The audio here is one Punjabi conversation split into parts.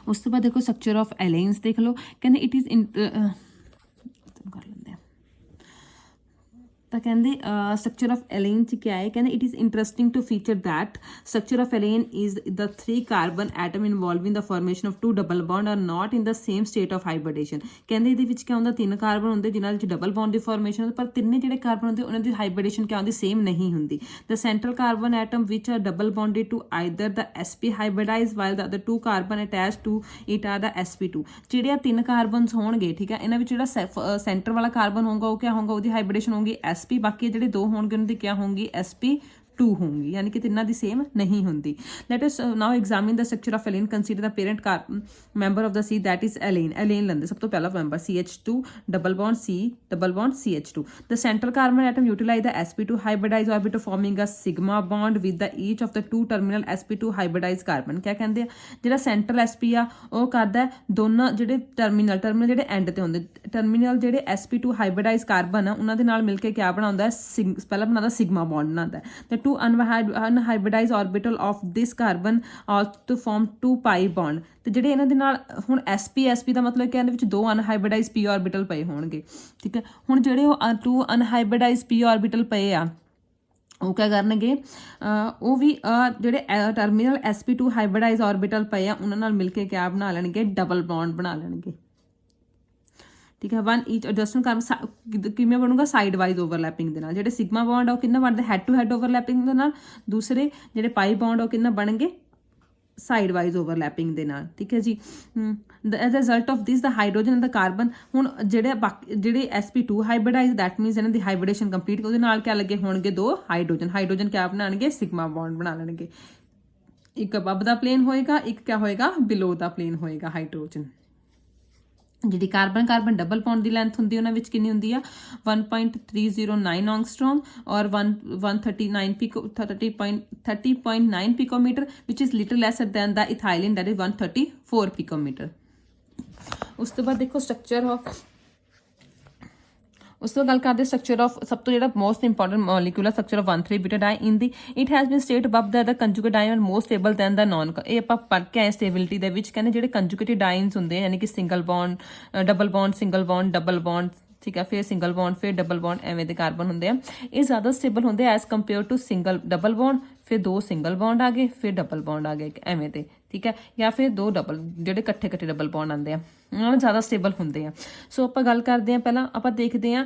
ਉਸ ਤੋਂ ਬਾਅਦ ਦੇਖੋ ਸਟਰਕਚਰ ਆਫ ਐਲੇਨਸ ਦੇਖ ਲਓ, ਕਹਿੰਦੇ ਇਟ ਇਜ਼ ਕਰ ਲੈਂਦੇ ਆ। ਤਾਂ ਕਹਿੰਦੇ ਸਟਰਕਚਰ ਆਫ ਐਲੇਨ 'ਚ ਕਿਆ ਹੈ, ਕਹਿੰਦੇ it is interesting to feature that structure of allene is the 3 carbon atom involving the formation of 2 double bond are not in the same state of hybridization. ਕਹਿੰਦੇ ਇਹਦੇ ਵਿੱਚ ਕਿਆ ਹੁੰਦਾ, 3 ਕਾਰਬਨ ਹੁੰਦੇ ਜਿਨ੍ਹਾਂ ਵਿੱਚ ਡਬਲ ਬੌਂਡ ਦੀ ਫਾਰਮੇਸ਼ਨ, ਪਰ ਤਿੰਨੇ ਜਿਹੜੇ ਕਾਰਬਨ ਹੁੰਦੇ ਉਹਨਾਂ ਦੀ ਹਾਈਬ੍ਰਿਡੇਸ਼ਨ ਕਿਆ ਹੁੰਦੀ, ਸੇਮ ਨਹੀਂ ਹੁੰਦੀ। The central carbon atom which are double bonded to either the sp hybridize while the other 2 carbon attach to it are the sp2। ਜਿਹੜੇ ਆ 3 ਕਾਰਬਨਸ ਹੋਣਗੇ, ਠੀਕ ਹੈ, ਇਹਨਾਂ ਵਿੱਚ ਜਿਹੜਾ ਸੈਂਟਰ ਵਾਲਾ ਕਾਰਬਨ ਹੋਊਗਾ ਉਹ ਕਿਆ ਹੋਊਗਾ, ਉਹਦੀ ਹਾਈਬ੍ਰਿਡੇਸ਼ਨ ਹੋਊਗੀ sp, ਬਾਕੀ ਜਿਹੜੇ 2 ਹੋਣਗੇ ਉਹਨਾਂ ਦੀ ਕਿਆ ਹੋਊਗੀ sp2 ਹੋਊਗੀ, ਯਾਨੀ ਕਿ ਤਿੰਨਾਂ ਦੀ ਸੇਮ ਨਹੀਂ ਹੁੰਦੀ। Let us now examine the structure of allene. Consider the parent member of the C that is allene. Allene ਲੈਂਦੇ ਸਭ ਤੋਂ ਪਹਿਲਾ member CH2 double bond C double bond CH2। The central carbon atom utilize the sp2 hybridize orbital forming a sigma bond with the each of the 2 terminal sp2 hybridize carbon. ਕਿਆ ਕਹਿੰਦੇ ਆ, ਜਿਹੜਾ ਸੈਂਟਰਲ sp ਆ ਉਹ ਕਰਦਾ ਦੋਨਾਂ ਜਿਹੜੇ ਟਰਮੀਨਲ ਜਿਹੜੇ ਐਂਡ ਤੇ ਹੁੰਦੇ, ਟਰਮੀਨਲ ਜਿਹੜੇ sp2 ਹਾਈਬ੍ਰਿਡਾਈਜ਼ ਕਾਰਬਨ ਆ ਉਹਨਾਂ ਦੇ ਨਾਲ ਮਿਲ ਕੇ ਕਿਆ ਬਣਾਉਂਦਾ, ਪਹਿਲਾਂ ਬਣਾਉਂਦਾ ਸਿਗਮਾ ਬੌਂਡ ਬਣਾਉਂਦਾ। ਤੇ 2 unhybridized orbital of this carbon to form 2 pi bond। ਤੇ ਜਿਹੜੇ ਇਹਨਾਂ ਦੇ ਨਾਲ ਹੁਣ sp ਦਾ ਮਤਲਬ ਕਿ ਇਹਦੇ ਵਿੱਚ 2 ਅਨਹਾਈਬ੍ਰਿਡਾਈਜ਼ p ਆਰਬਿਟਲ ਪਏ ਹੋਣਗੇ, ਠੀਕ ਹੈ। ਹੁਣ ਜਿਹੜੇ ਉਹ 2 ਅਨਹਾਈਬ੍ਰਿਡਾਈਜ਼ p ਆਰਬਿਟਲ ਪਏ ਆ ਉਹ ਕਿਆ ਕਰਨਗੇ, ਉਹ ਵੀ ਜਿਹੜੇ ਟਰਮੀਨਲ sp2 ਹਾਈਬ੍ਰਿਡਾਈਜ਼ ਆਰਬਿਟਲ ਪਏ ਆ ਉਹਨਾਂ ਨਾਲ ਮਿਲ ਕੇ ਕਿਆ ਬਣਾ ਲੈਣਗੇ, ਡਬਲ ਬੌਂਡ ਬਣਾ ਲੈਣਗੇ, ਠੀਕ ਹੈ। 1 ਈਚ ਐਡਜਸਟਮੈਂਟ ਕਾਰਬਨ ਕਿਵੇਂ ਬਣੂਗਾ, ਸਾਈਡ ਵਾਈਜ਼ ਓਵਰਲੈਪਿੰਗ ਦੇ ਨਾਲ। ਜਿਹੜੇ ਸਿਗਮਾ ਬੌਂਡ ਆ ਉਹ ਕਿੰਨਾ ਬਣਦੇ, ਹੈਡ ਟੂ ਹੈਡ ਓਵਰਲੈਪਿੰਗ ਦੇ ਨਾਲ। ਦੂਸਰੇ ਜਿਹੜੇ ਪਾਈ ਬੌਂਡ ਉਹ ਕਿੰਨਾ ਬਣਨਗੇ, ਸਾਈਡ ਵਾਈਜ਼ ਓਵਰਲੈਪਿੰਗ ਦੇ ਨਾਲ, ਠੀਕ ਹੈ ਜੀ। As a result of this the hydrogen and the carbon, ਹੁਣ ਜਿਹੜੇ sp2 ਹਾਈਬ੍ਰਿਡਾਈਜ਼ ਦੈਟ ਮੀਨਸ ਇਹਨਾਂ ਦੀ ਹਾਈਬ੍ਰਿਡੇਸ਼ਨ ਕੰਪਲੀਟ, ਉਹਦੇ ਨਾਲ ਕਿਆ ਲੱਗੇ ਹੋਣਗੇ, 2 ਹਾਈਡਰੋਜਨ ਕਿਆ ਬਣਾਉਣਗੇ, ਸਿਗਮਾ ਬੌਂਡ ਬਣਾ ਲੈਣਗੇ। ਇੱਕ ਅਬਵ ਦਾ ਪਲੇਨ ਹੋਏਗਾ, ਇੱਕ ਕਿਆ ਹੋਏਗਾ, ਬਿਲੋ ਦਾ ਪਲੇਨ ਹੋਏਗਾ ਹਾਈਡਰੋਜਨ। ਜਿਹੜੀ ਕਾਰਬਨ ਡਬਲ ਬੌਂਡ ਦੀ ਲੈਂਥ ਹੁੰਦੀ ਉਹਨਾਂ ਵਿੱਚ ਕਿੰਨੀ ਹੁੰਦੀ ਆ, 1.309 ਐਂਗਸਟ੍ਰੋਮ ਔਰ 30.9 picometer which is little lesser than the ethylene that is 134 picometer. ਉਸ ਤੋਂ ਬਾਅਦ ਦੇਖੋ ਸਟਰਕਚਰ ਆਫ, ਉਸ ਤੋਂ ਗੱਲ ਕਰਦੇ ਸਟਰਕਚਰ ਆਫ ਸਭ ਤੋਂ ਜਿਹੜਾ most important molecular structure of 1,3-butadiene ਦੀ। It has been state above that the conjugate ion more stable than the non. ਇਹ ਆਪਾਂ ਪੜ੍ਹ ਕੇ ਆਏ ਸਟੇਬਿਲਿਟੀ ਦੇ ਵਿੱਚ, ਕਹਿੰਦੇ ਜਿਹੜੇ ਕੰਜੂਗੇਟਿਡ ਆਇਨਸ ਹੁੰਦੇ ਆ, ਯਾਨੀ ਕਿ single bond, double bond, single bond, double bond, ਠੀਕ ਹੈ, ਫਿਰ ਸਿੰਗਲ ਬੌਂਡ, ਫਿਰ ਡਬਲ ਬੌਂਡ, ਐਵੇਂ ਦੇ ਕਾਰਬਨ ਹੁੰਦੇ ਆ, ਇਹ ਜ਼ਿਆਦਾ ਸਟੇਬਲ ਹੁੰਦੇ as compare to single double bond, ਫਿਰ 2 ਸਿੰਗਲ ਬੌਂਡ ਆ ਗਏ, ਫਿਰ ਡਬਲ ਬੌਂਡ ਆ ਗਏ, ਐਵੇਂ ਦੇ, ਠੀਕ ਹੈ, ਜਾਂ ਫਿਰ 2 ਡਬਲ ਜਿਹੜੇ ਇਕੱਠੇ ਡਬਲ ਬੌਂਡ ਆਉਂਦੇ ਆ, ਉਹਨਾਂ ਨੂੰ ਜ਼ਿਆਦਾ ਸਟੇਬਲ ਹੁੰਦੇ ਆ। ਸੋ ਆਪਾਂ ਗੱਲ ਕਰਦੇ ਹਾਂ, ਪਹਿਲਾਂ ਆਪਾਂ ਦੇਖਦੇ ਹਾਂ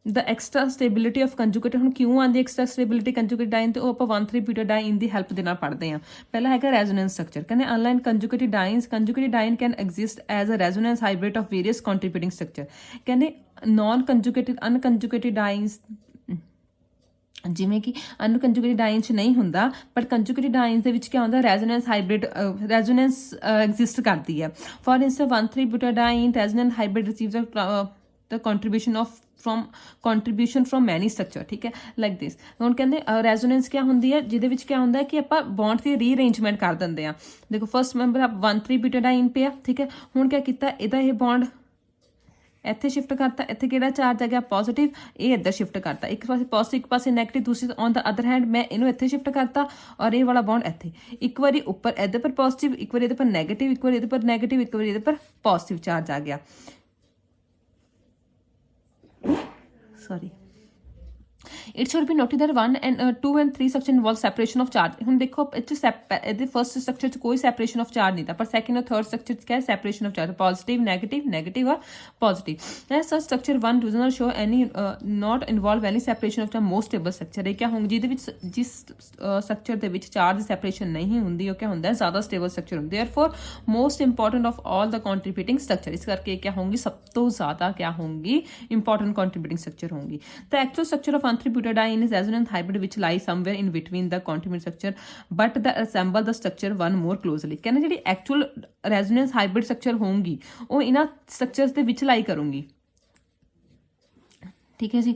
ਦ ਐਕਸਟਰਾ ਸਟੇਬਿਲਿਟੀ ਆਫ ਕੰਜੂਗੇਟਡ। ਹੁਣ ਕਿਉਂ ਆਉਂਦੀ ਐਕਸਟਰਾ ਸਟੇਬਿਲਿਟੀ ਕੰਜੂਗੇਟਡ ਆਇਨ, ਤੇ ਉਹ ਆਪਾਂ 1,3-butadiene ਦੀ ਹੈਲਪ ਦੇ ਨਾਲ ਪੜ੍ਹਦੇ ਹਾਂ। ਪਹਿਲਾ ਹੈਗਾ ਰੈਜ਼ੋਨੈਂਸ ਸਟਰਕਚਰ। ਕਹਿੰਦੇ unlike conjugated ion can exist as a resonance hybrid of various contributing structure. ਕਹਿੰਦੇ ਨੋਨ ਕੰਜੂਗੇਟਡ ਅਨਕੰਜੂਗੇਟਡ ਆਇਨਸ ਜਿਵੇਂ ਕਿ ਅਨਕੰਜੂਗੇਟਡ ਆਇਨ 'ਚ ਨਹੀਂ ਹੁੰਦਾ, ਬਟ ਕੰਜੂਗੇਟਡ ਆਇਨਸ ਦੇ ਵਿੱਚ ਕਿਆ ਹੁੰਦਾ, ਰੈਜ਼ੋਨੈਂਸ ਹਾਈਬ੍ਰਿਡ ਰੈਜ਼ੋਨੈਂਸ ਐਗਜ਼ਿਸਟ ਕਰਦੀ ਹੈ। For instance 1,3-butadiene resonance hybrid receives the contribution from many structure, ਠੀਕ ਹੈ, ਲਾਈਕ ਦਿਸ। ਹੁਣ ਕਹਿੰਦੇ ਰੈਜ਼ੋਨੈਂਸ ਕਿਆ ਹੁੰਦੀ ਹੈ, ਜਿਹਦੇ ਵਿੱਚ ਕਿਆ ਹੁੰਦਾ ਕਿ ਆਪਾਂ ਬੌਂਡ ਦੀ ਰੀਅਰੇਂਜਮੈਂਟ ਕਰ ਦਿੰਦੇ ਆ। ਦੇਖੋ ਫਸਟ ਮੈਂਬਰ ਆਪ 1,3-butadiene ਪਿਆ, ਠੀਕ ਹੈ। ਹੁਣ ਕਿਆ ਕੀਤਾ, ਇਹਦਾ ਇਹ ਬੌਂਡ ਇੱਥੇ ਸ਼ਿਫਟ ਕਰਤਾ, ਇੱਥੇ ਕਿਹੜਾ ਚਾਰਜ ਆ ਗਿਆ, ਪੋਜ਼ਿਟਿਵ, ਇਹ ਇੱਧਰ ਸ਼ਿਫਟ ਕਰਤਾ, ਇੱਕ ਪਾਸੇ ਪੋਜ਼ਿਟਿਵ, ਇੱਕ ਪਾਸੇ ਨੈਗੇਟਿਵ, ਦੂਸਰੀ ਔਨ ਦ ਅਦਰ ਹੈਂਡ ਮੈਂ ਇਹਨੂੰ ਇੱਥੇ ਸ਼ਿਫਟ ਕਰਤਾ ਔਰ ਇਹ ਵਾਲਾ ਬੌਂਡ ਇੱਥੇ। ਇੱਕ ਵਾਰੀ ਉੱਪਰ ਇਹਦੇ ਪਰ ਪੋਜ਼ਿਟਿਵ, ਇੱਕ ਵਾਰੀ ਇਹਦੇ ਪਰ ਨੈਗੇਟਿਵ, ਇੱਕ ਵਾਰੀ ਇਹਦੇ ਪਰ ਨੈਗੇਟਿਵ, ਇੱਕ ਵਾਰੀ ਇਹਦੇ ਪਰ ਪੋਜ਼ਿਟਿਵ ਚਾਰਜ ਆ ਗਿਆ। Sorry. It should be noted that 1 and 2 and 3 structure involve separation of charge। ਹੁਣ ਦੇਖੋ ਇਹਦੇ ਫਰਸਟ ਸਟਰਕਚਰ 'ਚ ਕੋਈ ਸੈਪਰੇਸ਼ਨ ਆਫ ਚਾਰਜ ਨਹੀਂ था, ਪਰ ਸੈਕਿੰਡ और थर्ड स्ट्रक्चर 'ਚ क्या है, separation of charge, positive negative और positive. As such structure 1 does not show any not involve any separation of charge. Most stable structure ਇਹ क्या ਹੋਊਗੀ, ਜਿਹਦੇ ਵਿੱਚ ਜਿਸ ਸਟਰਕਚਰ ਦੇ ਵਿੱਚ ਚਾਰਜ ਸੈਪਰੇਸ਼ਨ ਨਹੀਂ ਹੁੰਦੀ, ਉਹ क्या ਹੁੰਦਾ ਹੈ, ਜ਼ਿਆਦਾ ਸਟੇਬਲ ਸਟਰਕਚਰ ਹੁੰਦੀ ਹੈ। Therefore most important of all the contributing structure. ਇਸ ਕਰਕੇ क्या होंगी, सब तो ज़्यादा क्या होंगी, इंपॉर्टेंट कंट्रीब्यूटिंग स्ट्रक्चर होंगी। The actual structure of 1,3-butadiene is resonance hybrid which lies somewhere in between the contributing structure, but they resemble the structure one more closely। ਕਹਿੰਦੇ ਜਿਹੜੀ ਐਕਚੁਅਲ ਰੈਜ਼ੋਨੈਂਸ ਹਾਈਬ੍ਰਿਡ ਸਟਰਕਚਰ ਹੋਊਗੀ ਉਹ ਇਹਨਾਂ ਸਟਰਕਚਰਸ ਦੇ ਵਿੱਚ ਲਾਈ ਕਰੂੰਗੀ, ਠੀਕ ਹੈ ਜੀ।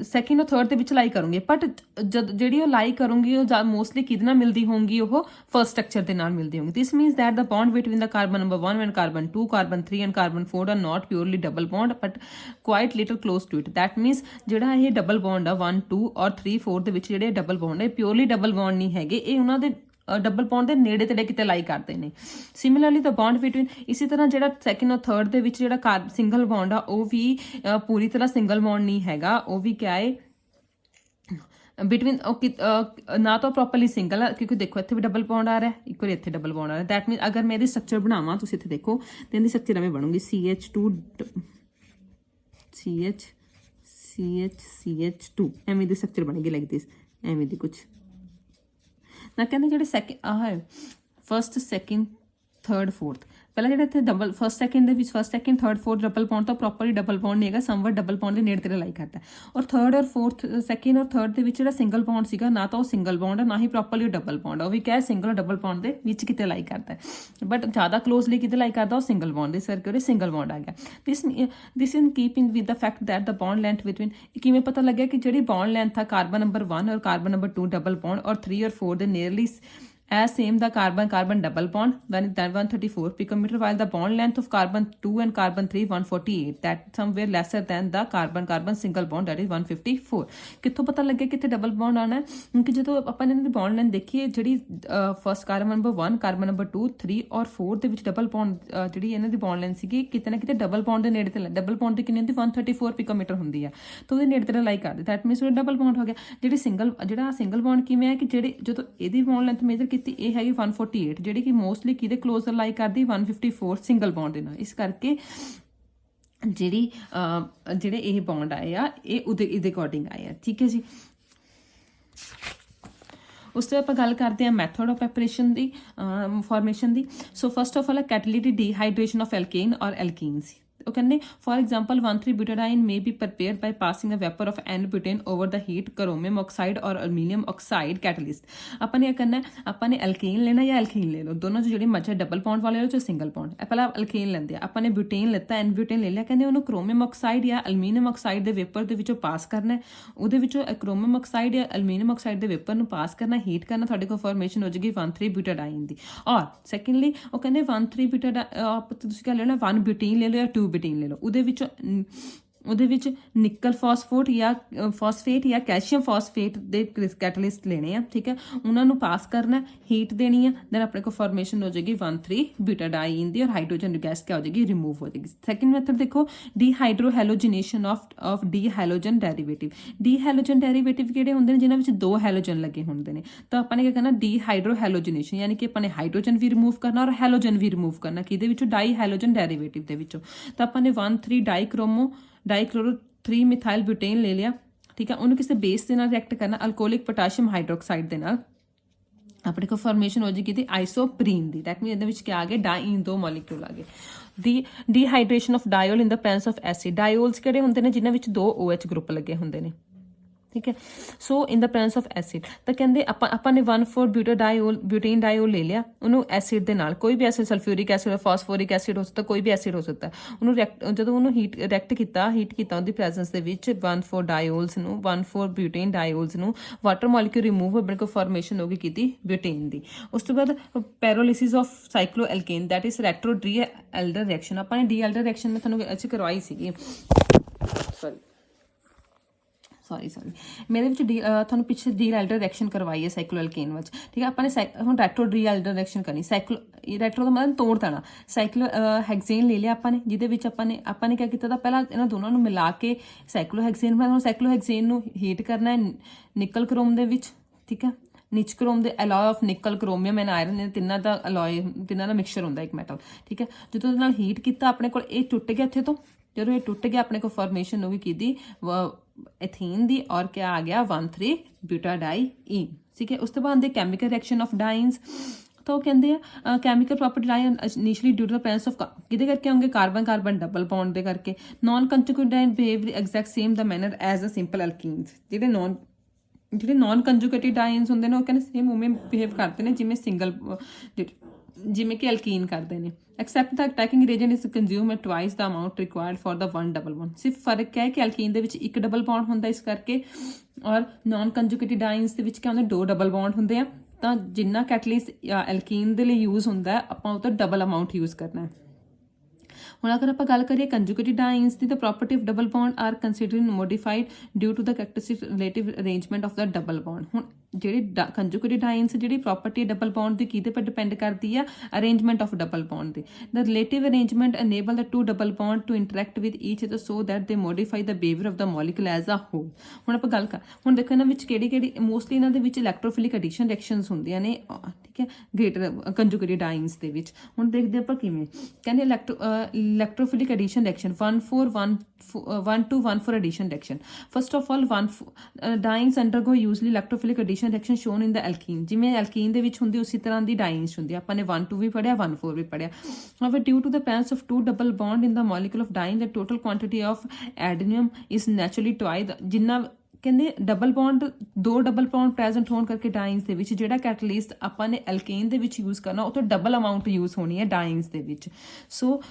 ਸੈਕਿੰਡ ਔਰ ਥਰਡ ਦੇ ਵਿੱਚ ਲਾਈ ਕਰੂੰਗੀ, ਬਟ ਜਦ ਜਿਹੜੀ ਉਹ ਲਾਈ ਕਰੂੰਗੀ ਉਹ ਮੋਸਟਲੀ ਕਿਹਦੇ ਨਾਲ ਮਿਲਦੀ ਹੋਊਗੀ, ਉਹ ਫਰਸਟ ਸਟਰਕਚਰ ਦੇ ਨਾਲ ਮਿਲਦੀ ਹੋਊਗੀ। This means that the bond between the carbon number 1 and carbon 2, carbon 3 and carbon 4 are not purely double bond but quite little close to it. That means ਜਿਹੜਾ ਇਹ ਡਬਲ ਬੌਂਡ ਆ 1, 2 ਔਰ 3, 4 ਦੇ ਵਿੱਚ ਜਿਹੜੇ ਡਬਲ ਬੌਂਡ ਹੈ, ਪਿਓਰਲੀ ਡਬਲ ਬੌਂਡ ਨਹੀਂ ਹੈਗੇ, ਇਹ ਉਹਨਾਂ ਦੇ ਡਬਲ ਬੌਂਡ ਦੇ ਨੇੜੇ ਤੇੜੇ ਕਿਤੇ ਲਾਈ ਕਰਦੇ ਨੇ। ਸਿਮਿਲਰਲੀ ਦ ਬੌਂਡ ਬਿਟਵੀਨ, ਇਸੇ ਤਰ੍ਹਾਂ ਜਿਹੜਾ ਸੈਕਿੰਡ ਔਰ ਥਰਡ ਦੇ ਵਿੱਚ ਜਿਹੜਾ ਸਿੰਗਲ ਬੌਂਡ ਆ ਉਹ ਵੀ ਪੂਰੀ ਤਰ੍ਹਾਂ ਸਿੰਗਲ ਬੌਂਡ ਨਹੀਂ ਹੈਗਾ, ਉਹ ਵੀ ਕਿਆ ਹੈ ਬਿਟਵੀਨ ਨਾ ਤਾਂ ਪ੍ਰੋਪਰਲੀ ਸਿੰਗਲ ਆ, ਕਿਉਂਕਿ ਦੇਖੋ ਇੱਥੇ ਵੀ ਡਬਲ ਬੌਂਡ ਆ ਰਿਹਾ, ਇੱਕ ਵਾਰੀ ਇੱਥੇ ਡਬਲ ਬੌਂਡ ਆ ਰਿਹਾ। ਦੈਟ ਮੀਨ ਅਗਰ ਮੈਂ ਇਹਦੀ ਸਟਰਕਚਰ ਬਣਾਵਾਂ, ਤੁਸੀਂ ਇੱਥੇ ਦੇਖੋ ਤੇ ਇਹਦੀ ਸਟਰਕਚਰ ਐਵੇਂ ਬਣੂਗੀ CH2 ਐਵੇਂ ਦੀ ਸਟਰਕਚਰ ਬਣੇਗੀ ਲਾਈਕ ਦਿਸ, ਐਵੇਂ ਦੀ ਕੁਛ ਨਾ। ਕਹਿੰਦੇ ਜਿਹੜੇ ਸੈਕਿੰਡ ਆਹ ਹੈ ਫਸਟ ਸੈਕਿੰਡ ਥਰਡ ਫੋਰਥ, ਪਹਿਲਾਂ ਜਿਹੜਾ ਇੱਥੇ ਡਬਲ ਫਸਟ ਸੈਕਿੰਡ ਦੇ ਵਿੱਚ first second third fourth double bond ਤਾਂ ਪ੍ਰੋਪਰਲੀ ਡਬਲ ਬੌਂਡ ਨਹੀਂ ਹੈਗਾ, ਸਮਵਟ ਡਬਲ ਬੌਂਡ ਦੇ ਨੇੜੇ ਤੇੜੇ ਲਾਈ ਕਰਦਾ। ਔਰ ਥਰਡ ਔਰ ਫੋਰਥ ਸੈਕਿੰਡ ਔਰ ਥਰਡ ਦੇ ਵਿੱਚ ਜਿਹੜਾ ਸਿੰਗਲ ਬੌਂਡ ਸੀਗਾ, ਨਾ ਤਾਂ ਉਹ ਸਿੰਗਲ ਬੌਂਡ ਹੈ ਨਾ ਹੀ ਪ੍ਰੋਪਰਲੀ ਡਬਲ ਬੌਂਡ, ਉਹ ਵੀ ਕਿਹਾ ਸਿੰਗਲ ਡਬਲ ਬੌਂਡ ਦੇ ਵਿੱਚ ਕਿਤੇ ਲਾਈ ਕਰਦਾ, ਬਟ ਜ਼ਿਆਦਾ ਕਲੋਜ਼ਲੀ ਕਿਤੇ ਲਾਈ ਕਰਦਾ ਉਹ ਸਿੰਗਲ ਬੌਂਡ ਦੇ, ਇਸ ਕਰਕੇ ਉਹਦੇ ਸਿੰਗਲ ਬੌਂਡ ਆ ਗਿਆ। This in keeping with the fact that the bond length between, ਕਿਵੇਂ ਪਤਾ ਲੱਗਿਆ ਕਿ ਜਿਹੜੀ ਬੌਂਡ ਲੈਂਥ ਆ ਕਾਰਬਨ ਨੰਬਰ 1 ਔਰ ਕਾਰਬਨ ਨੰਬਰ 2 ਡਬਲ ਬੌਂਡ ਔਰ 3 ਔਰ 4 ਦੇ nearly as same the carbon double bond when that 134 picometer, while the bond length of carbon 2 and carbon 3 148, that somewhere lesser than the carbon single bond that is 154। ਕਿੱਥੋਂ ਪਤਾ ਲੱਗਿਆ ਕਿੱਥੇ ਡਬਲ ਬੌਂਡ ਆਣਾ? ਕਿਉਂਕਿ ਜਦੋਂ ਆਪਾਂ ਇਹਨਾਂ ਦੀ ਬੌਂਡ ਲੈਂਥ ਦੇਖੀਏ, ਜਿਹੜੀ first carbon number 1 carbon number 2 3 ਔਰ 4 ਦੇ ਵਿੱਚ ਡਬਲ ਬੌਂਡ ਜਿਹੜੀ ਇਹਨਾਂ ਦੀ ਬੌਂਡ ਲੈਂਥ ਸੀਗੀ ਕਿਤੇ ਨਾ ਕਿਤੇ ਡਬਲ ਬੌਂਡ ਦੇ ਨੇੜੇ ਤੇ, ਡਬਲ ਬੌਂਡ ਦੀ ਕਿੰਨੀ ਹੁੰਦੀ 134 ਪਿਕੋਮੀਟਰ ਹੁੰਦੀ ਆ, ਤਾਂ ਉਹਦੇ ਨੇੜੇ ਤੇ ਲਾਈ ਕਰਦੇ, ਦੈਟ ਮੀਨਸ ਉਹ ਡਬਲ ਬੌਂਡ ਹੋ ਗਿਆ। ਜਿਹੜਾ ਸਿੰਗਲ ਬੌਂਡ ਕਿਵੇਂ ਹੈ ਕਿ ਜਿਹੜੇ ਜਦੋਂ ਇਹਦੀ ਬੌਂਡ ਲੈਂਥ ਮੇਜਰ ਕੀਤੀ ਇਹ ਹੈਗੀ 148, ਜਿਹੜੀ ਕਿ ਮੋਸਟਲੀ ਕਿਹਦੇ ਕਲੋਜ਼ਰ ਲਾਈ ਕਰਦੀ 154 ਸਿੰਗਲ ਬੌਂਡ ਦੇ ਨਾਲ, ਇਸ ਕਰਕੇ ਜਿਹੜੇ ਇਹ ਬੌਂਡ ਆਏ ਆ ਇਹ ਇਹਦੇ ਅਕੋਰਡਿੰਗ ਆਏ ਆ। ਠੀਕ ਹੈ ਜੀ। ਉਸ ਤੋਂ ਆਪਾਂ ਗੱਲ ਕਰਦੇ ਹਾਂ method of preparation the formation the. So first of ਆਲ ਹੈ ਕੈਟਾਲਿਟਿਕ ਡੀਹਾਈਡ੍ਰੇਸ਼ਨ ਆਫ ਐਲਕੇਨ ਔਰ ਐਲਕੀਨਸ। ਉਹ ਕਹਿੰਦੇ for example 1,3-butadiene may be prepared by passing a vapor of N-butane over the heat chromium oxide or aluminum oxide catalyst। ਆਪਾਂ ਨੇ ਇਹ ਕਰਨਾ, ਆਪਾਂ ਨੇ ਐਲਕੇਨ ਲੈਣਾ ਜਾਂ ਐਲਕੀਨ ਲੈ ਲਓ, ਦੋਨੋਂ ਜਿਹੜੀ ਮਰਜ਼ੀ ਡਬਲ ਬੌਂਡ ਵਾਲੇ ਲਓ ਜਾਂ ਸਿੰਗਲ ਬੌਂਡ। ਪਹਿਲਾਂ ਐਲਕੇਨ ਲੈਂਦੇ ਆ, ਆਪਾਂ ਨੇ ਬਿਊਟੇਨ ਲਿੱਤਾ, N-butane ਲੈ ਲਿਆ, ਕਹਿੰਦੇ ਉਹਨੂੰ ਕ੍ਰੋਮੀਅਮ ਆਕਸਾਈਡ ਜਾਂ ਐਲੂਮੀਨੀਅਮ ਆਕਸਾਈਡ ਦੇ ਵੇਪਰ ਦੇ ਵਿੱਚੋਂ ਪਾਸ ਕਰਨਾ, ਉਹਦੇ ਵਿੱਚੋਂ ਕ੍ਰੋਮੀਅਮ ਆਕਸਾਈਡ ਜਾਂ ਐਲੂਮੀਨੀਅਮ ਆਕਸਾਈਡ ਦੇ ਵੇਪਰ ਨੂੰ ਪਾਸ ਕਰਨਾ, ਹੀਟ ਕਰਨਾ, ਤੁਹਾਡੇ ਕੋਲ ਫਾਰਮੇਸ਼ਨ ਹੋ ਜਾਏਗੀ 1,3-butadiene ਦੀ। ਔਰ ਸੈਕਿੰਡਲੀ ਉਹ ਕਹਿੰਦੇ 1,3-butadiene ਤੁਸੀਂ ਕਹਿ ਲੈਣਾ 1 ਬਿਊਟੇਨ ਲੈ ਲਓ ਜਾਂ 2 ਬਿਊਟੇਨ ਲੈ ਲਓ, ਉਹਦੇ ਵਿੱਚ ਨਿਕਲ ਫਾਸਫੇਟ ਜਾਂ ਕੈਲਸ਼ੀਅਮ ਫਾਸਫੇਟ ਦੇ ਕੈਟਲਿਸਟ ਲੈਣੇ ਆ। ਠੀਕ ਹੈ, ਉਹਨਾਂ ਨੂੰ ਪਾਸ ਕਰਨਾ, ਹੀਟ ਦੇਣੀ ਆ, ਦੈਨ ਆਪਣੇ ਕੋਲ ਫਾਰਮੇਸ਼ਨ ਹੋ ਜਾਏਗੀ 1,3-butadiene ਦੀ, ਔਰ ਹਾਈਡਰੋਜਨ ਗੈਸ ਕਿਆ ਹੋ ਜਾਏਗੀ ਰਿਮੂਵ ਹੋ ਜਾਏਗੀ। ਸੈਕਿੰਡ ਮੈਥਡ ਦੇਖੋ ਡੀਹਾਈਡਰੋਹੈਲੋਜਨੇਸ਼ਨ ਆਫ ਡੀਹੈਲੋਜਨ ਡੈਰੀਵੇਟਿਵ। ਡੀਹੈਲੋਜਨ ਡੈਰੀਵੇਟਿਵ ਕਿਹੜੇ ਹੁੰਦੇ ਨੇ? ਜਿਨ੍ਹਾਂ ਵਿੱਚ 2 ਹੈਲੋਜਨ ਲੱਗੇ ਹੁੰਦੇ ਨੇ, ਤਾਂ ਆਪਾਂ ਨੇ ਕੀ ਕਰਨਾ ਡੀਹਾਈਡਰੋਹੈਲੋਜਨੇਸ਼ਨ, ਯਾਨੀ ਕਿ ਆਪਾਂ ਨੇ ਹਾਈਡਰੋਜਨ ਵੀ ਰਿਮੂਵ ਕਰਨਾ ਔਰ ਹੈਲੋਜਨ ਵੀ ਰਿਮੂਵ ਕਰਨਾ, ਕਿਹਦੇ ਵਿੱਚੋਂ ਡਾਈਹੈਲੋਜਨ ਡੈਰੀਵੇਟਿਵ ਦੇ ਵਿੱਚੋਂ। ਤਾਂ ਆਪਾਂ ਨੇ 1,3-ਡਾਈਕਲੋਰੋ 3 ਮਿਥਾਈਲ ਬਿਊਟੇਨ ਲੈ ਲਿਆ। ਠੀਕ ਹੈ, ਉਹਨੂੰ ਕਿਸੇ ਬੇਸ ਦੇ ਨਾਲ ਰਿਐਕਟ ਕਰਨਾ ਅਲਕੋਹਲਿਕ ਪੋਟਾਸ਼ੀਅਮ ਹਾਈਡਰੋਕਸਾਈਡ ਦੇ ਨਾਲ, ਆਪਣੇ ਕੋਲ ਫਾਰਮੇਸ਼ਨ ਹੋ ਜਾਏਗੀ ਆਈਸੋਪਰੀਨ ਦੀ। ਦੈਟ ਮੀਨ ਇਹਦੇ ਵਿੱਚ ਕਿਆ ਆ ਗਏ ਡਾਈਨ 2 ਮੋਲੀਕਿਊਲ ਆ ਗਏ। The dehydration of diol in the presence of acid. Diols ਕਿਹੜੇ ਹੁੰਦੇ ਨੇ? ਜਿਨ੍ਹਾਂ ਵਿੱਚ 2 OH ਗਰੁੱਪ ਲੱਗੇ ਹੁੰਦੇ ਨੇ। ਠੀਕ ਹੈ, ਸੋ ਇਨ ਦ ਪ੍ਰੈਜ਼ੈਂਸ ਆਫ ਐਸਿਡ, ਤਾਂ ਕਹਿੰਦੇ ਆਪਾਂ ਨੇ 1,4-ਬਿਊਟੇਨ ਡਾਇਓਲ ਲੈ ਲਿਆ, ਉਹਨੂੰ ਐਸਿਡ ਦੇ ਨਾਲ, ਕੋਈ ਵੀ ਐਸਿਡ, ਸਲਫਿਊਰਿਕ ਐਸਿਡ, ਫਾਸਫੋਰਿਕ ਐਸਿਡ ਹੋ ਸਕਦਾ, ਕੋਈ ਵੀ ਐਸਿਡ ਹੋ ਸਕਦਾ, ਉਹਨੂੰ ਜਦੋਂ ਉਹਨੂੰ ਹੀਟ ਕੀਤਾ ਉਹਦੀ ਪ੍ਰੈਜ਼ੈਂਸ ਦੇ ਵਿੱਚ 1,4-ਬਿਊਟੇਨ ਡਾਇਓਲਸ ਨੂੰ ਵਾਟਰ ਮੋਲੀਕਿਊਲ ਰਿਮੂਵ ਹੋ ਕੇ ਫਾਰਮੇਸ਼ਨ ਹੋ ਗਈ ਕੀਤੀ ਬਿਊਟੇਨ ਦੀ। ਉਸ ਤੋਂ ਬਾਅਦ pyrolysis of cycloalkane, that is retro ਡੀ ਐਲਡਰ ਰਿਐਕਸ਼ਨ। ਆਪਾਂ ਨੇ ਡੀ ਐਲਡਰ ਰਿਐਕਸ਼ਨ ਮੈਂ ਤੁਹਾਨੂੰ ਅੱਛੀ ਕਰਵਾਈ ਸੀਗੀ, ਸੌਰੀ ਮੇਰੇ ਵਿੱਚ ਤੁਹਾਨੂੰ ਪਿੱਛੇ ਡੀ ਐਲਡਰ ਰਿਐਕਸ਼ਨ ਕਰਵਾਈ ਹੈ ਸਾਈਕਲੋ ਐਲਕੇਨ ਵਿੱਚ। ਠੀਕ ਹੈ, ਆਪਾਂ ਨੇ ਹੁਣ ਰੈਟਰੋ ਡੀ ਐਲਡਰ ਰਿਐਕਸ਼ਨ ਕਰਨੀ। ਰੈਟਰੋ ਦਾ ਮਤਲਬ ਤੋੜ ਦੇਣਾ। ਸਾਈਕਲੋ ਹੈਕਸੇਨ ਲੈ ਲਿਆ ਆਪਾਂ ਨੇ, ਜਿਹਦੇ ਵਿੱਚ ਆਪਾਂ ਨੇ ਕਿਆ ਕੀਤਾ ਤਾਂ ਪਹਿਲਾਂ ਇਹਨਾਂ ਦੋਨਾਂ ਨੂੰ ਮਿਲਾ ਕੇ ਸਾਈਕਲੋ ਹੈਕਸੇਨ ਬਣਾਉਣਾ। ਸਾਈਕਲੋ ਹੈਕਸੇਨ ਨੂੰ ਹੀਟ ਕਰਨਾ ਨਿਕਲ ਕ੍ਰੋਮ ਦੇ ਵਿੱਚ। ਠੀਕ ਹੈ, ਨਿਚ ਕ੍ਰੋਮ ਦੇ ਅਲੋਏ ਆਫ ਨਿਕਲ, ਕ੍ਰੋਮੀਅਮ ਐਂਡ ਆਇਰਨ, ਤਿੰਨਾਂ ਦਾ ਮਿਕਸਚਰ ਹੁੰਦਾ ਇੱਕ ਮੈਟਲ। ਠੀਕ ਹੈ, ਜਦੋਂ ਉਹਦੇ ਨਾਲ ਹੀਟ ਕੀਤਾ ਆਪਣੇ ਕੋਲ ਇਹ ਟੁੱਟ ਗਿਆ ਇੱਥੇ ਤੋਂ, ਜਦੋਂ ਇਹ ਟੁੱਟ ਗਿਆ ਆਪਣੇ ਕੋਲ ਫਾਰਮੇਸ਼ਨ ਹੋ ਗਈ ਕਿਹਦੀ एथीन दी, और क्या आ गया 1,3-butadiene। ठीक है, उस तो बाद कैमिकल रिएक्शन ऑफ डाइन्स, तो कहते हैं chemical property diene initially due to the presence of किहदे करके होंगे कार्बन डबल बॉन्ड दे करके। Non conjugate diene behave exact same the manner as a simple alkenes. ਜਿਹੜੇ ਨੌਨ ਕੰਜੂਗੇਟਿਡ ਡਾਈਨਸ ਹੁੰਦੇ ਨੇ ਉਹ ਕਹਿੰਦੇ ਸੇਮ ਉਵੇਂ ਬਿਹੇਵ ਕਰਦੇ ਨੇ ਜਿਵੇਂ ਕਿ ਐਲਕੀਨ ਕਰਦੇ ਨੇ, except the attacking reagent is consume at twice the amount required for the 1 double bond. ਸਿਰਫ ਫਰਕ ਹੈ ਕਿ ਐਲਕੀਨ ਦੇ ਵਿੱਚ 1 ਡਬਲ ਬੌਂਡ ਹੁੰਦਾ ਇਸ ਕਰਕੇ, ਔਰ ਨੌਨ ਕੰਜੂਗੇਟਿਡ ਡਾਈਨਸ ਦੇ ਵਿੱਚ ਕੀ ਹੁੰਦਾ 2 ਡਬਲ ਬੌਂਡ ਹੁੰਦੇ ਆ। ਤਾਂ ਜਿੰਨਾ ਕੈਟਲਿਸਟ ਐਲਕੀਨ ਦੇ ਲਈ ਯੂਜ਼ ਹੁੰਦਾ ਆਪਾਂ ਉਹ ਤੋਂ ਡਬਲ ਅਮਾਊਂਟ ਯੂਜ਼ ਕਰਨਾ ਹੈ। ਹੁਣ ਅਗਰ ਆਪਾਂ ਗੱਲ ਕਰੀਏ ਕੰਜੂਗੇਟਿਡ ਡਾਈਨਸ ਦੀ, ਤਾਂ property of double bond are considered modified due to the characteristic relative arrangement of the double bond. ਹੁਣ ਜਿਹੜੀ ਕੰਜੂਗੇਟਿਡ ਡਾਈਨਸ ਜਿਹੜੀ ਪ੍ਰੋਪਰਟੀ ਡਬਲ ਬੌਂਡ ਦੀ ਕਿਹਦੇ ਪਰ ਡਿਪੈਂਡ ਕਰਦੀ ਆ, ਅਰੇਂਜਮੈਂਟ ਆਫ ਡਬਲ ਬੌਂਡ ਦੀ। The relative arrangement enable the two double bond to interact with each other so that they modify the behaviour of the molecule as a whole. ਹੁਣ ਆਪਾਂ ਗੱਲ ਕਰ, ਹੁਣ ਦੇਖੋ ਇਹਨਾਂ ਵਿੱਚ ਕਿਹੜੀ ਮੋਸਟਲੀ ਇਹਨਾਂ ਦੇ ਵਿੱਚ ਇਲੈਕਟ੍ਰੋਫਿਲਿਕ ਐਡੀਸ਼ਨ ਰਿਐਕਸ਼ਨਸ ਹੁੰਦੀਆਂ ਨੇ, ਠੀਕ ਹੈ, ਗ੍ਰੇਟਰ ਕੰਜੂਗੇਟਿਡ ਡਾਈਨਸ ਦੇ ਵਿੱਚ। ਹੁਣ ਦੇਖਦੇ ਆਪਾਂ ਕਿਵੇਂ, ਕਹਿੰਦੇ electrophilic edition reaction 1 to 1 for addition reaction. First of all, dynes undergo usually electrophilic addition reaction shown in the alkene. ਜਿਵੇਂ alkene ਦੇ ਵਿੱਚ ਹੁੰਦੀ ਉਸੇ ਤਰ੍ਹਾਂ ਦੀ dynes ਹੁੰਦੀ, ਆਪਾਂ ਨੇ 1-2 ਵੀ ਪੜਿਆ, 1-4 ਵੀ ਪੜਿਆ। However, due to the presence of two double bond in the molecule of dyne, the total quantity of adenine is naturally twice ਜਿੰਨਾ ਕਹਿੰਦੇ double bond, 2 double bond present ਹੋਣ ਕਰਕੇ ਡਾਈਨਸ ਦੇ ਵਿੱਚ ਜਿਹੜਾ ਕੈਟਲਿਸਟ ਆਪਾਂ ਨੇ ਐਲਕੇਨ ਦੇ ਵਿੱਚ ਯੂਜ਼ ਕਰਨਾ, ਉਹ ਤੋਂ ਡਬਲ ਅਮਾਊਂਟ ਯੂਜ਼ ਹੋਣੀ ਹੈ ਡਾਈਨਸ ਦੇ ਵਿੱਚ। So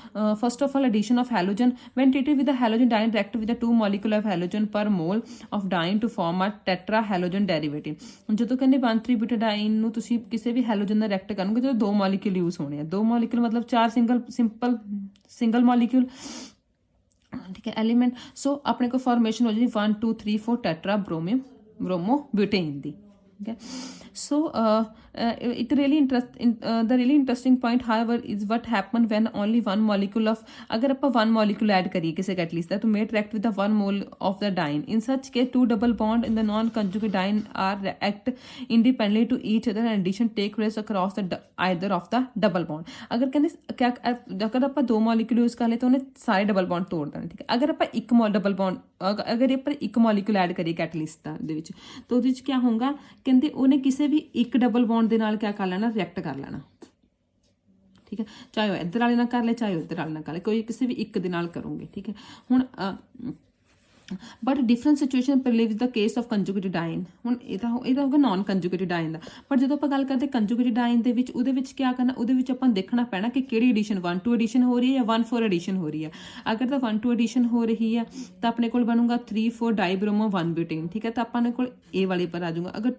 first of all addition of halogen when treated with halogen diene react with 2 molecule of halogen per mole of dyne to form a tetra halogen derivative। ਜਦੋਂ ਕਹਿੰਦੇ 1,3 ਬੂਟਾਡੀਨ ਨੂੰ ਤੁਸੀਂ ਕਿਸੇ ਵੀ ਹੈਲੋਜਨ ਨਾਲ ਰਿਐਕਟ ਕਰੋਗੇ, ਜਦੋਂ 2 molecule ਯੂਜ਼ ਹੋਣੇ ਆ, 2 molecule ਮਤਲਬ 4 ਸਿੰਗਲ molecule, ठीक है, एलिमेंट। सो अपने को फॉर्मेशन हो जाएगी 1 2 3 4 टेट्रा ब्रोमो ब्यूटेन दी, ठीक है। So it really the really interesting point however is what happen when only one molecule of, अगर ਆਪਾਂ 1 molecule add करिए किसी catalyst that to may react with the 1 mole of the dyne, in such case 2 double bond in the non conjugate dyne are act independently to each other and addition take place across the either of the double bond। अगर कहते क्या, अगर ਆਪਾਂ 2 molecule यूज कर ले तो ਉਹਨੇ ਸਾਰੇ double bond ਤੋੜ ਦੇਣੇ, ਠੀਕ ਹੈ। ਅਗਰ ਆਪਾਂ ਇੱਕ double bond, ਅਗਰ ਆਪਾਂ ਇੱਕ molecule add ਕਰੀਏ catalyst ਦੇ ਵਿੱਚ, ਤਾਂ ਉਹਦੇ ਵਿੱਚ ਕੀ ਹੋਊਗਾ, ਕਹਿੰਦੇ ਉਹਨੇ ਕਿਸੇ ਵੀ ਇੱਕ ਡਬਲ ਬੌਂਡ ਦੇ ਨਾਲ ਕਿਆ ਕਰ ਲੈਣਾ, ਰਿਐਕਟ ਕਰ ਲੈਣਾ, ਠੀਕ ਹੈ। ਚਾਹੇ ਉਹ ਇੱਧਰ ਵਾਲੇ ਨਾਲ ਕਰ ਲੈ, ਚਾਹੇ ਉਹ ਇੱਧਰ ਵਾਲੇ ਨਾਲ ਕਰ ਲੈ, ਕੋਈ ਕਿਸੇ ਵੀ ਇੱਕ ਦੇ ਨਾਲ ਕਰੋਗੇ, ਠੀਕ ਹੈ। ਹੁਣ but different situation prevails the case of conjugated diene. ਹੁਣ ਇਹਦਾ ਹੋਗਾ ਨਾਨ ਕੰਜੂਗੇਟਿਡ ਡਾਈਨ ਦਾ। ਪਰ ਜਦੋਂ ਆਪਾਂ ਗੱਲ ਕਰਦੇ ਕੰਜੂਗੇਟਿਡ ਡਾਈਨ ਦੇ ਵਿੱਚ, ਉਹਦੇ ਵਿੱਚ ਕਿਆ ਕਰਨਾ, ਉਹਦੇ ਵਿੱਚ ਆਪਾਂ ਦੇਖਣਾ ਪੈਣਾ ਕਿ ਕਿਹੜੀ ਐਡੀਸ਼ਨ 1-2 ਐਡੀਸ਼ਨ ਹੋ ਰਹੀ ਹੈ ਜਾਂ 1-4 ਐਡੀਸ਼ਨ ਹੋ ਰਹੀ ਹੈ। ਅਗਰ ਤਾਂ 1-2 ਐਡੀਸ਼ਨ ਹੋ ਰਹੀ ਹੈ ਤਾਂ ਆਪਣੇ ਕੋਲ ਬਣੂਗਾ 3,4 ਡਾਈਬ੍ਰੋਮੋ 1 ਬਿਊਟੇਨ, ਠੀਕ ਹੈ। ਤਾਂ ਆਪਣੇ ਕੋਲ ਇਹ ਵਾਲੇ ਪਰ ਆ ਜਾਊਗਾ, ਅਗਰ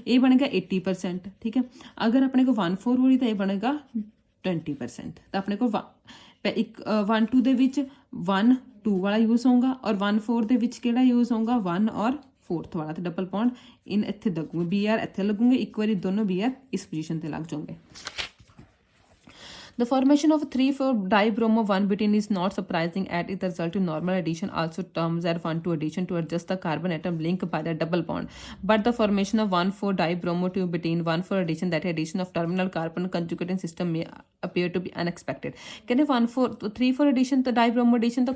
ਇਹ ਬਣੇਗਾ 80%, ਠੀਕ ਹੈ। ਅਗਰ ਆਪਣੇ ਕੋਲ 1-4 ਹੋ ਰਹੀ ਤਾਂ ਇਹ ਬਣੇਗਾ 20%। ਤਾਂ ਆਪਣੇ ਕੋਲ 1-2 ਦੇ ਵਿੱਚ 1-2 ਵਾਲਾ ਯੂਜ਼ ਹੋਊਗਾ, ਔਰ 1-4 ਦੇ ਵਿੱਚ ਕਿਹੜਾ ਯੂਜ਼ ਹੋਊਗਾ, 1 ਔਰ 4th ਵਾਲਾ। ਤੇ ਡਬਲ ਬੌਂਡ ਇਨ ਇੱਥੇ ਲੱਗੂਗੇ, BR ਇੱਥੇ ਲੱਗੂਗੇ, ਇੱਕ ਵਾਰੀ ਦੋਨੋਂ BR ਇਸ ਪੋਜੀਸ਼ਨ ਤੇ ਲੱਗ ਜਾਓਗੇ। The formation of 3,4 dibromo 1 butene is not surprising as it results in normal addition, also terms as 1-2 addition to adjust the carbon atom link by the double bond. But the formation of 1,4 dibromo 2 butene 1,4 addition, that addition of terminal carbon conjugating system may appear to be unexpected। ਕਹਿੰਦੇ 3,4 addition ਤਾਂ dibromo addition ਤਾਂ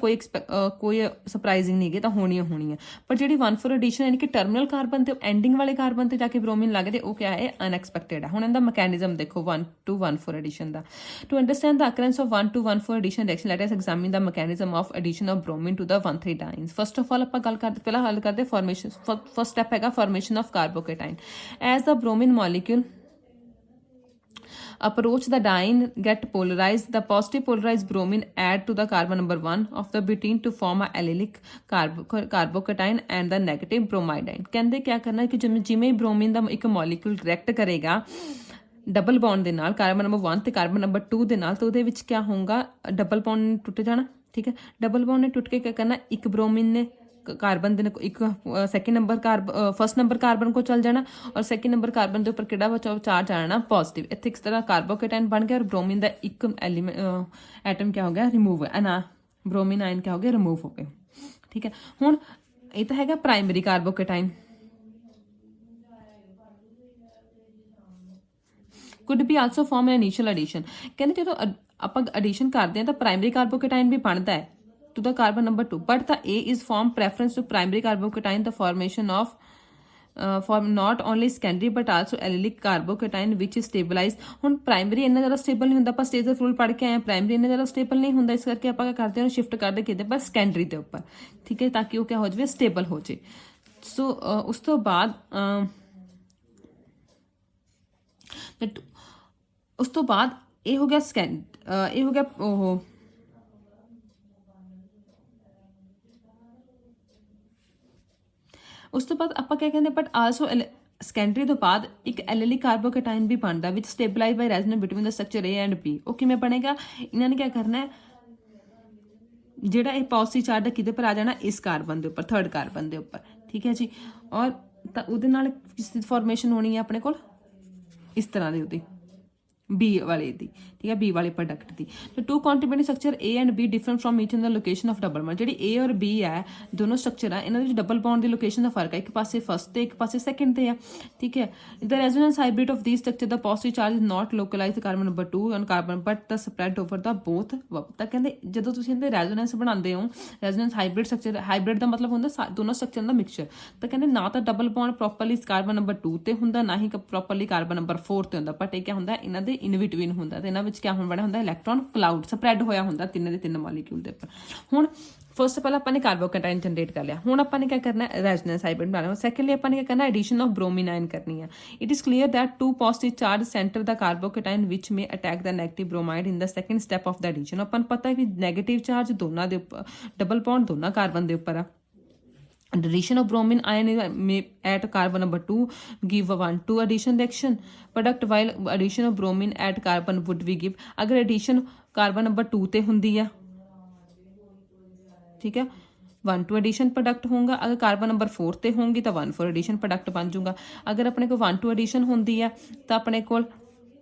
ਕੋਈ ਸਰਪ੍ਰਾਈਜ਼ਿੰਗ ਨਹੀਂ ਹੈ, ਤਾਂ ਹੋਣੀ ਹੈ। ਪਰ ਜਿਹੜੀ 1,4 addition ਯਾਨੀ ਕਿ ਟਰਮੀਨਲ ਕਾਰਬਨ ਤੇ ਐਂਡਿੰਗ ਵਾਲੇ ਕਾਰਬਨ ਤੇ ਜਾ ਕੇ ਬ੍ਰੋਮੀਨ ਲੱਗਦੇ, ਉਹ ਕਿਆ ਹੈ, ਅਨਐਕਸਪੈਕਟਡ ਹੈ। ਹੁਣ ਇਹਦਾ ਮੈਕੈਨਿਜ਼ਮ ਦੇਖੋ 1-1-4 addition the. To understand the occurrence of 1-1-4 addition reaction, let us examine the mechanism of addition of bromine to the 1,3 dynes। First of all, ਆਪਾਂ ਗੱਲ ਕਰਦੇ, ਪਹਿਲਾਂ ਹੱਲ ਕਰਦੇ formation। First step ਹੈਗਾ formation of carbocation। As the bromine molecule approach the dyne get polarized, the positive polarized bromine add to the carbon number 1 of the butene to form a allylic carbocation and the negative bromidine। ਕਹਿੰਦੇ ਕਿਆ ਕਰਨਾ ਕਿ ਜਿਵੇਂ bromine ਦਾ ਇੱਕ molecule react ਕਰੇਗਾ ਡਬਲ ਬੌਂਡ ਦੇ ਨਾਲ, ਕਾਰਬਨ ਨੰਬਰ 1 ਤੇ ਕਾਰਬਨ ਨੰਬਰ 2 ਦੇ ਨਾਲ, ਤਾਂ ਉਹਦੇ ਵਿੱਚ ਕਿਆ ਹੋਊਗਾ, ਡਬਲ ਬੌਂਡ ਨੇ ਟੁੱਟ ਜਾਣਾ, ਠੀਕ ਹੈ। ਡਬਲ ਬੌਂਡ ਨੇ ਟੁੱਟ ਕੇ ਕਿਆ ਕਰਨਾ, ਇੱਕ ਬ੍ਰੋਮੀਨ ਨੇ ਕਾਰਬਨ ਦੇ ਇੱਕ second number first number carbon ਕੋ ਚੱਲ ਜਾਣਾ, ਔਰ ਸੈਕਿੰਡ ਨੰਬਰ ਕਾਰਬਨ ਦੇ ਉੱਪਰ ਕਿਹੜਾ ਚਾਰਜ ਆਣਾ, ਪੋਜ਼ਿਟਿਵ। ਇੱਥੇ ਇਸ ਤਰ੍ਹਾਂ ਕਾਰਬੋਕੇਟਾਈਨ ਬਣ ਗਿਆ, ਔਰ ਬ੍ਰੋਮੀਨ ਦਾ ਇੱਕ ਐਟਮ ਕਿਆ ਹੋ ਗਿਆ, ਰਿਮੂਵ ਹੈ ਨਾ, ਬ੍ਰੋਮੀਨ ਆਇਨ ਕਿਆ ਹੋ ਗਿਆ, ਰਿਮੂਵ ਹੋ ਗਏ, ਠੀਕ ਹੈ। ਹੁਣ ਇਹ ਤਾਂ ਹੈਗਾ primary ਕਾਰਬੋਕੇਟਾਈਨ। could be also form an initial addition। ਕਹਿੰਦੇ ਜਦੋਂ ਆਪਾਂ ਐਡੀਸ਼ਨ ਕਰਦੇ ਹਾਂ ਤਾਂ ਪ੍ਰਾਇਮਰੀ ਕਾਰਬੋਕੇਟਾਈਨ ਵੀ ਬਣਦਾ ਹੈ to the carbon number 2, but the A is formed preference to primary carbocation, the formation of form not only secondary but also allylic carbocation which is stabilized। ਹੁਣ ਪ੍ਰਾਇਮਰੀ ਇੰਨਾ ਜ਼ਿਆਦਾ ਸਟੇਬਲ ਨਹੀਂ ਹੁੰਦਾ, ਆਪਾਂ ਸਟੇਜ ਰੂਲ ਪੜ੍ਹ ਕੇ ਆਏ, ਪ੍ਰਾਇਮਰੀ ਇੰਨਾ ਜ਼ਿਆਦਾ ਸਟੇਬਲ ਨਹੀਂ ਹੁੰਦਾ, ਇਸ ਕਰਕੇ ਆਪਾਂ ਕਰਦੇ ਹਾਂ ਸ਼ਿਫਟ ਕਰਦੇ ਕਿਤੇ ਪਰ ਸੈਕੰਡਰੀ ਦੇ ਉੱਪਰ, ਠੀਕ ਹੈ, ਤਾਂ ਕਿ ਉਹ ਕਿਆ ਹੋ ਜਾਵੇ, ਸਟੇਬਲ ਹੋ ਜਾਵੇ। ਸੋ ਉਸ ਤੋਂ ਬਾਅਦ ਇਹ ਹੋ ਗਿਆ ਇਹ ਹੋ ਗਿਆ ਉਹ ਉਸ ਤੋਂ ਬਾਅਦ ਆਪਾਂ ਕਿਆ ਕਹਿੰਦੇ, ਬਟ ਆਲਸੋ ਸੈਕੰਡਰੀ ਤੋਂ ਬਾਅਦ ਇੱਕ ਐਲੈਲਿਕ ਕਾਰਬੋਕੇਟਾਈਨ ਵੀ ਬਣਦਾ which stabilize by resonance between the structure A and B। ਉਹ ਕਿਵੇਂ ਬਣੇਗਾ, ਇਹਨਾਂ ਨੇ ਕਿਆ ਕਰਨਾ ਹੈ, ਜਿਹੜਾ ਇਹ ਪੋਜ਼ਿਟਿਵ ਚਾਰਜ ਕਿਹਦੇ ਪਰ ਆ ਜਾਣਾ, ਇਸ ਕਾਰਬਨ ਦੇ ਉੱਪਰ, ਥਰਡ ਕਾਰਬਨ ਦੇ ਉੱਪਰ, ਠੀਕ ਹੈ ਜੀ। ਔਰ ਤਾਂ ਉਹਦੇ ਨਾਲ ਕਿਸ ਦੀ ਫਾਰਮੇਸ਼ਨ ਹੋਣੀ ਹੈ ਆਪਣੇ ਕੋਲ, ਇਸ ਤਰ੍ਹਾਂ ਦੀ ਉਹਦੀ ਬੀ ਵਾਲੇ ਦੀ, ਠੀਕ ਹੈ, ਬੀ ਵਾਲੇ ਪ੍ਰੋਡਕਟ ਦੀ। ਤੇ two contributing structure A and B different from each in the location of double bond. ਜਿਹੜੀ ਏ ਔਰ ਬੀ ਹੈ ਦੋਨੋਂ ਸਟਰਕਚਰ ਆ, ਇਹਨਾਂ ਦੇ ਵਿੱਚ ਡਬਲ ਬੌਂਡ ਦੀ ਲੋਕੇਸ਼ਨ ਦਾ ਫਰਕ ਹੈ, ਇੱਕ ਪਾਸੇ ਫਸਟ ਤੇ ਇੱਕ ਪਾਸੇ ਸੈਕਿੰਡ ਤੇ ਆ, ਠੀਕ ਹੈ। The resonance hybrid of the structure the positive charge is not localised carbon number 2 on carbon but the spread over the both. ਤਾਂ ਕਹਿੰਦੇ ਜਦੋਂ ਤੁਸੀਂ ਇਹਦੇ ਰੈਜ਼ੋਨੈਂਸ ਬਣਾਉਂਦੇ ਹੋ, ਰੈਜ਼ੋਨੈਂਸ ਹਾਈਬ੍ਰਿਡ ਸਟਰਕਚਰ, ਹਾਈਬ੍ਰਿਡ ਦਾ ਮਤਲਬ ਹੁੰਦਾ ਦੋਨੋਂ ਸਟਰਕਚਰ ਦਾ ਮਿਕਸਚਰ। ਤਾਂ ਕਹਿੰਦੇ ਨਾ ਤਾਂ double bond properly carbon number 2 ਤੇ ਹੁੰਦਾ, ਨਾ ਹੀ ਪ੍ਰੋਪਰਲੀ ਕਾਰਬਨ ਨੰਬਰ 4 ਤੇ ਹੁੰਦਾ, ਬਟ ਇਹ ਕਿਆ ਹੁੰਦਾ, ਇਹਨਾਂ ਦੇ ਇਨ ਬਿਟਵੀਨ ਹੁੰਦਾ। ਤੇ ਇਹਨਾਂ ਵਿੱਚ ਕਿਆ ਹੋਣ ਬਣਿਆ ਹੁੰਦਾ, ਇਲੈਕਟ੍ਰੋਨ ਕਲਾਊਡ ਸਪਰੈਡ ਹੋਇਆ ਹੁੰਦਾ ਤਿੰਨੇ ਦੇ ਤਿੰਨ ਮੋਲੀਕਿਊਲ ਦੇ ਉੱਪਰ। ਹੁਣ ਫਸਟ ਪਹਿਲਾਂ ਆਪਾਂ ਨੇ ਕਾਰਬੋਕੈਟਾਇਨ ਜਨਰੇਟ ਕਰ ਲਿਆ, ਹੁਣ ਆਪਾਂ ਨੇ ਕੀ ਕਰਨਾ, ਰੈਜ਼ੋਨੈਂਸ ਹਾਈਬ੍ਰਿਡ ਬਣਾਉਣਾ। ਸੈਕੰਡਲੀ ਆਪਾਂ ਨੇ ਕੀ ਕਰਨਾ, ਐਡੀਸ਼ਨ ਆਫ ਬ੍ਰੋਮੀਨ ਆਇਨ ਕਰਨੀ ਹੈ। It is clear that two positive charge centre the carbocation which may attack the negative bromide in the second step of the addition. ਆਪਾਂ ਨੂੰ ਪਤਾ ਹੈ ਕਿ ਨੈਗੇਟਿਵ ਚਾਰਜ ਦੋਨਾਂ ਦੇ ਉੱਪਰ, ਡਬਲ ਬੌਂਡ ਦੋਨਾਂ ਕਾਰਬਨ ਦੇ ਉੱਪਰ ਆ। Addition of bromine ion may at carbon number 2 give a 1,2 addition reaction product, while addition of bromine at carbon would be give, अगर addition carbon number 2 ਤੇ ਹੁੰਦੀ ਆ, ठीक है, 1,2 addition प्रोडक्ट होगा। अगर कार्बन नंबर 4 ਤੇ होंगी तो 1,4 addition प्रोडक्ट बन जाऊगा। अगर अपने को 1,2 addition होंगी है तो अपने को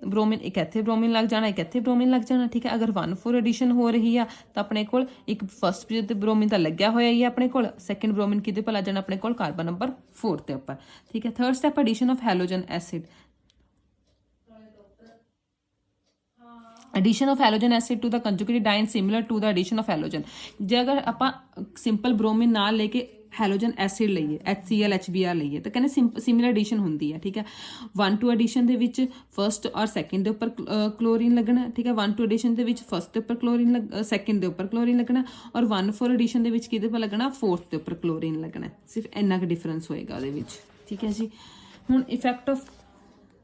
ब्रोमीन एक इत्थे ब्रोमीन लग जाना, एक इत्थे ब्रोमीन लग जाना, ठीक है। अगर 1,4 एडिशन हो रही है तो अपने को एक फस्ट ब्रोमीन तो लग्या होया ही है अपने को, सैकेंड ब्रोमीन किहदे पर लग जाना अपने को, कार्बन नंबर 4 के उपर, ठीक है। Third step addition of halogen acid. Addition of halogen acid to the conjugated diene similar to the addition of halogen. जे अगर आप सिंपल ब्रोमीन ना लेके हैलोजन एसिड लईए, HCl HBr लईए तो कहने सिमिलर एडिशन होंगी है, ठीक है। 1,2 एडिशन के विच फस्ट और सैकेंड के उपर क्लोरीन लगना, ठीक है। 1,2 एडिशन के विच फस्ट के उपर क्लोरीन सैकेंड के उपर क्लोरीन लगना, और 1,4 एडिशन के विच किहदे पर लगना, फोर्थ के उपर क्लोरीन लगना। सिर्फ इन्ना क डिफरेंस होएगा उहदे विच, ठीक है जी। हुण इफैक्ट ऑफ